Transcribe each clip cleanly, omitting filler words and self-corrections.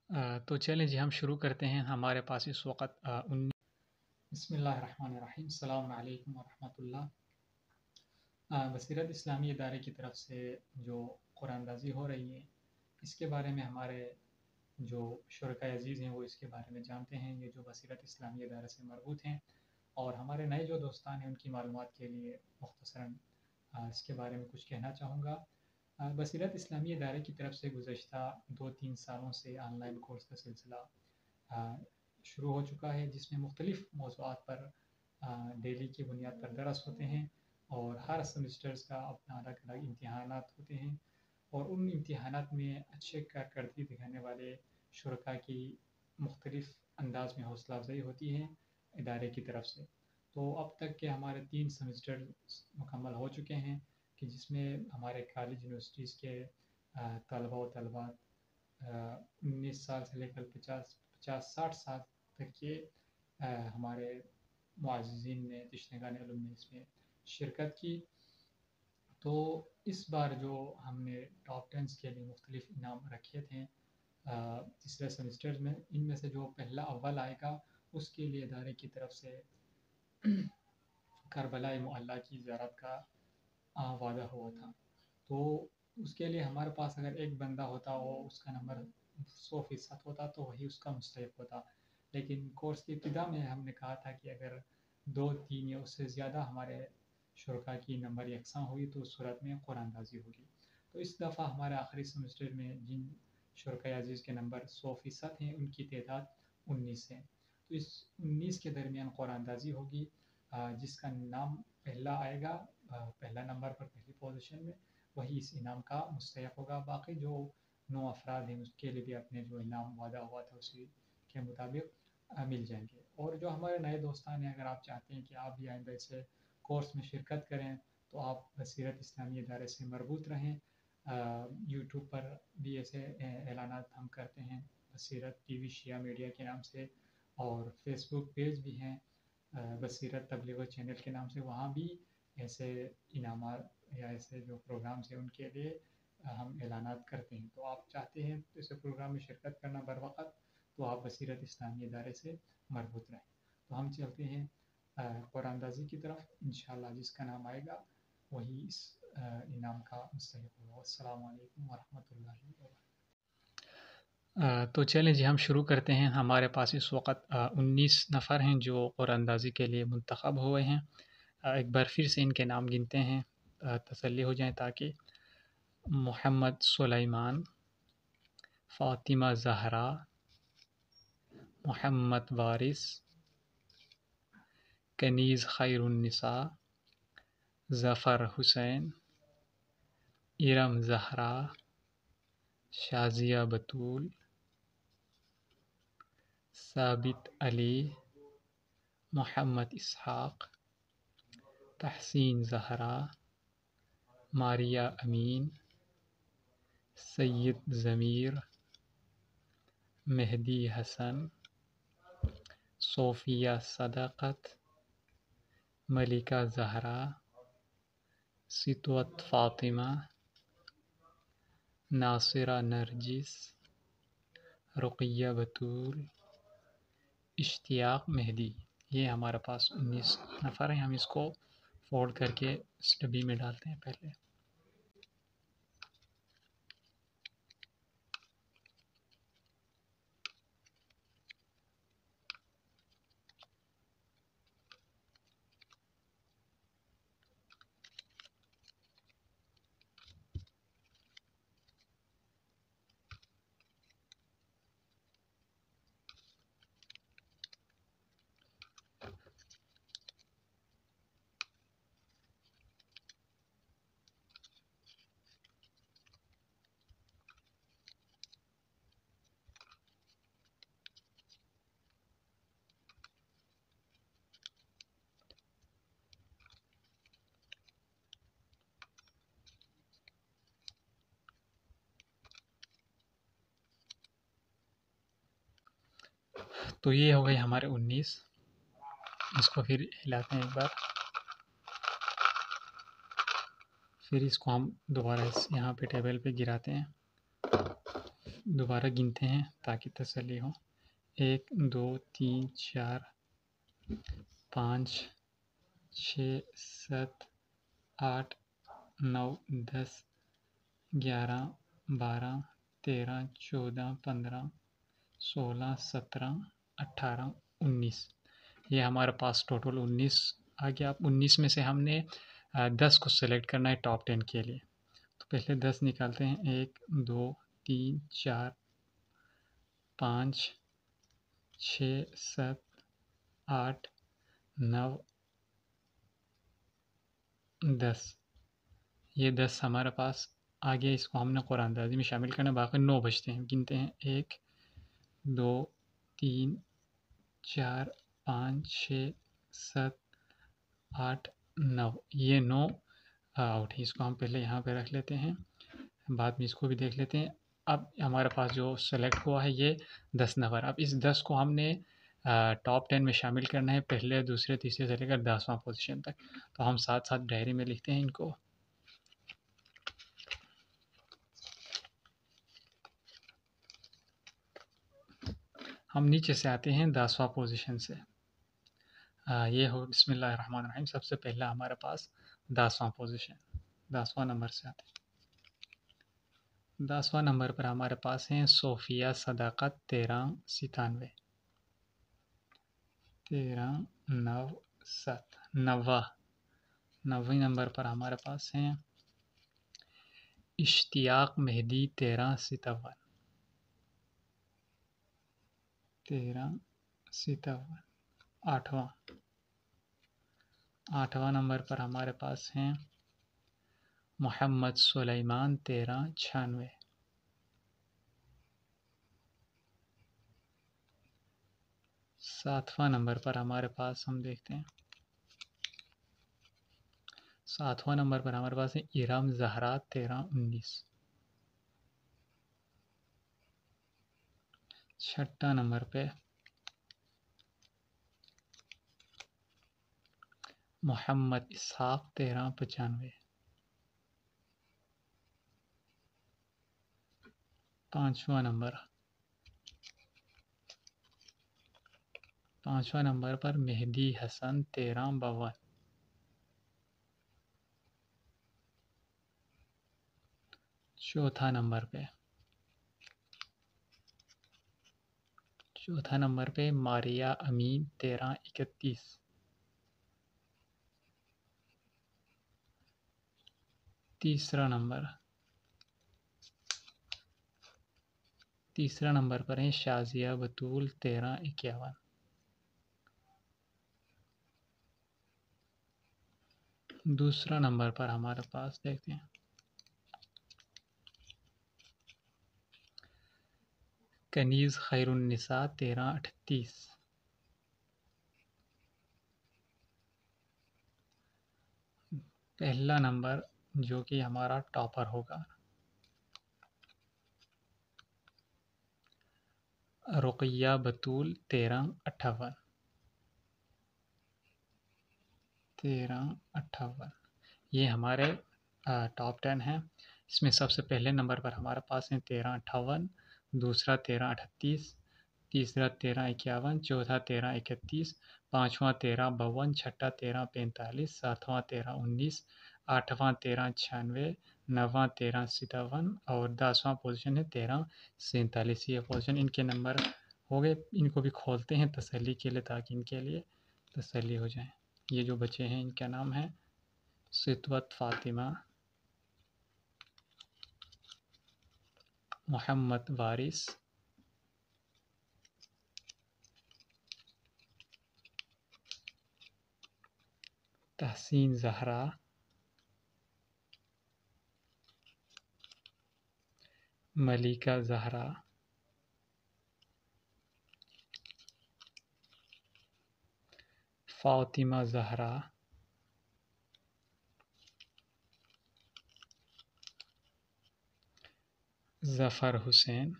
तो चलें जी हम शुरू करते हैं। हमारे पास इस वक़्त बिस्मिल्लाहिर्रहमानिर्रहीम अस्सलामु अलैकुम वरहमतुल्लाह। बसीरत इस्लामी इदारे की तरफ से जो कुरानदाज़ी हो रही है, इसके बारे में हमारे जो शुरका अज़ीज़ हैं वो इसके बारे में जानते हैं। ये जो बसीरत इस्लामी इदारे से मरबूत हैं और हमारे नए जो दोस्तान हैं उनकी मालूमात के लिए मुख्तसरन इसके बारे में कुछ कहना चाहूँगा। बसीरत इस्लामी इदारे की तरफ से गुज़श्ता 2-3 सालों से ऑनलाइन कोर्स का सिलसिला शुरू हो चुका है, जिसमें मुख्तलिफ़ मौज़ूआत पर डेली की बुनियाद पर दरस होते हैं और हर सेमेस्टर्स का अपना अलग-अलग इम्तिहानात होते हैं और उन इम्तिहानात में अच्छे कारकर्दगी दिखाने वाले शुरका की मुख्तलिफ़ अंदाज़ में हौसला अफ़ज़ाई होती है इदारे की तरफ से। तो अब तक के हमारे 3 सेमेस्टर मुकम्मल हो चुके हैं कि जिसमें हमारे कॉलेज यूनिवर्सिटीज़ के तलबा व तलबात 19 साल से लेकर 50-60 साल तक के हमारे मुअज़्ज़िज़ीन ने, तिश्नगान इल्म ने इसमें शिरकत की। तो इस बार जो हमने टॉप 10s के लिए मुख्तलिफ़ इनाम रखे थे तीसरे सेमेस्टर में, इनमें से जो पहला अव्वल आएगा उसके लिए इदारे की तरफ से करबला मुअल्ला की ज़ियारत का वादा हुआ था। तो उसके लिए हमारे पास अगर एक बंदा होता और उसका नंबर 100% होता तो वही उसका मुस्तहिक होता। लेकिन कोर्स की इब्तिदा में हमने कहा था कि अगर 2-3 या उससे ज़्यादा हमारे शुरका की नंबर यकसां हुई तो उस सूरत में कुरानदाज़ी होगी। तो इस दफ़ा हमारे आखिरी सेमेस्टर में जिन शुरका अज़ीज़ के नंबर 100% हैं उनकी तादाद 19 है। तो इस 19 के दरमियान कुरानदाज़ी होगी। जिसका नाम पहला आएगा पहला नंबर पर पहली पोजीशन में, वही इस इनाम का मुस्तहिक होगा। बाकी जो 9 अफ़राद हैं उसके लिए भी अपने जो इनाम वादा हुआ था उसी के मुताबिक मिल जाएँगे। और जो हमारे नए दोस्तान हैं, अगर आप चाहते हैं कि आप भी आइंदा ऐसे कोर्स में शिरकत करें तो आप बसीरत इस्लामी इदारे से मरबूत रहें। यूट्यूब पर भी ऐसे ऐलानात हम करते हैं बसीरत टीवी शिया मीडिया के नाम से, और फेसबुक पेज भी हैं बसीरत तबलीग चैनल के नाम से। वहाँ भी ऐसे इनामात या ऐसे जो प्रोग्राम्स हैं उनके लिए हम ऐलानात करते हैं। तो आप चाहते हैं तो ऐसे प्रोग्राम में शिरकत करना बर वक़्त, तो आप बसीरत इस्लामी इदारे से मरबूत रहें। तो हम चलते हैं कुरानदाज़ी की तरफ। इंशाअल्लाह जिसका नाम आएगा वही इस इनाम का मुस्तहिक होगा। अस्सलामु अलैकुम वरहमतुल्लाहि वबरकातुहू। तो चलें जी हम शुरू करते हैं। हमारे पास इस वक़्त 19 नफ़र हैं जो कुरानदाज़ी के लिए मुंतख़ब हुए हैं। एक बार फिर से इनके नाम गिनते हैं तसल्ली हो जाए ताकि मोहम्मद सुलेमान, फ़ातिमा ज़हरा, मोहम्मद वारिस, कनीज़ खैरुन्निसा, ज़फ़र हुसैन, इरम ज़हरा, शाज़िया बतूल, साबित अली, मोहम्मद इसहाक़, तहसीन ज़हरा, मारिया अमीन, सैयद ज़मीर, मेहदी हसन, सोफ़िया सदाक़त, मलिका ज़हरा, सितवत फ़ातिमा, नासिरा नरजिस, रुक़िया बतूल, इश्तियाक़ मेहदी। ये हमारे पास 19 नफ़र हैं। हम इसको फोल्ड करके इस डब्बी में डालते हैं पहले। तो ये हो गए हमारे 19। इसको फिर हिलाते हैं एक बार, फिर इसको हम दोबारा यहाँ पे टेबल पे गिराते हैं। दोबारा गिनते हैं ताकि तसल्ली हो। 1 2 3 4 5 6 7 8 9 10 11 12 13 14 15 16 17 18 19। ये हमारे पास टोटल 19 आ गया। अब 19 में से हमने 10 को सेलेक्ट करना है टॉप 10 के लिए। तो पहले 10 निकालते हैं। 1 2 3 4 5 6 7 8 9 10। ये 10 हमारे पास आ गया। इसको हमने कुरानदाजी में शामिल करना, बाकी 9 बचते हैं। गिनते हैं 1 2 3 4 5 6 7 8 9। ये 9 आउट है। इसको हम पहले यहाँ पे रख लेते हैं, बाद में इसको भी देख लेते हैं। अब हमारे पास जो सेलेक्ट हुआ है ये 10 नंबर। अब इस 10 को हमने टॉप 10 में शामिल करना है, पहले दूसरे तीसरे से लेकर 10वां पोजीशन तक। तो हम साथ साथ डायरी में लिखते हैं इनको। हम नीचे से आते हैं 10वां पोजीशन से। ये हो बिस्मिल्लाहिर्रहमानिर्रहीम। सबसे पहला हमारे पास 10वां पोजीशन, 10वां नंबर से आते हैं। 10वां नंबर पर हमारे पास हैं सोफिया सदाकत 1397। 13 9 7 90। 90 नंबर पर हमारे पास हैं इश्तियाक मेहदी 1357। 1357। 8वां नंबर पर हमारे पास हैं मोहम्मद सुलेमान 1396। 7वां नंबर पर हमारे पास हम देखते हैं, 7वां नंबर पर हमारे पास है इरम जहरा 1319। 6वां नंबर पे मोहम्मद इसहाक 1395। 5वां नंबर, 5वां नंबर पर मेहदी हसन 1352। 4था नंबर पे, 4था नंबर पे मारिया अमीन 1331। 3रा नंबर, 3रा नंबर पर है शाजिया बतूल 1351। 2रा नंबर पर हमारे पास देखते हैं कनीज़ खैरुन्निसा 1338। पहला नंबर जो कि हमारा टॉपर होगा, रुक़िया बतूल 1358। 1358 ये हमारे टॉप 10 हैं। इसमें सबसे पहले नंबर पर हमारे पास है 1358, दूसरा 1338, तीसरा 1351, चौथा 1331, 5वां 1352, छठा 1345, 7वां 1319, 8वां 1396, 9वां 1357 और 10वां पोजीशन है 1347। ये पोजीशन इनके नंबर हो गए। इनको भी खोलते हैं तसल्ली के लिए, ताकि इनके लिए तसल्ली हो जाए। ये जो बच्चे हैं इनका नाम है सितवत फ़ातिमा, मोहम्मद वारिस, तहसीन ज़हरा, मलिका ज़हरा, फ़ातिमा ज़हरा, ज़फ़र हुसैन,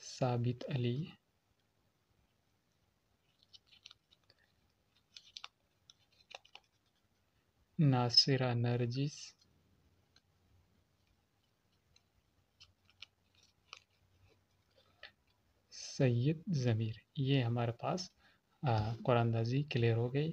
साबित अली, नासिरा नरजिस, सैयद ज़मीर। ये हमारे पास कुरानंदाज़ी क्लियर हो गई।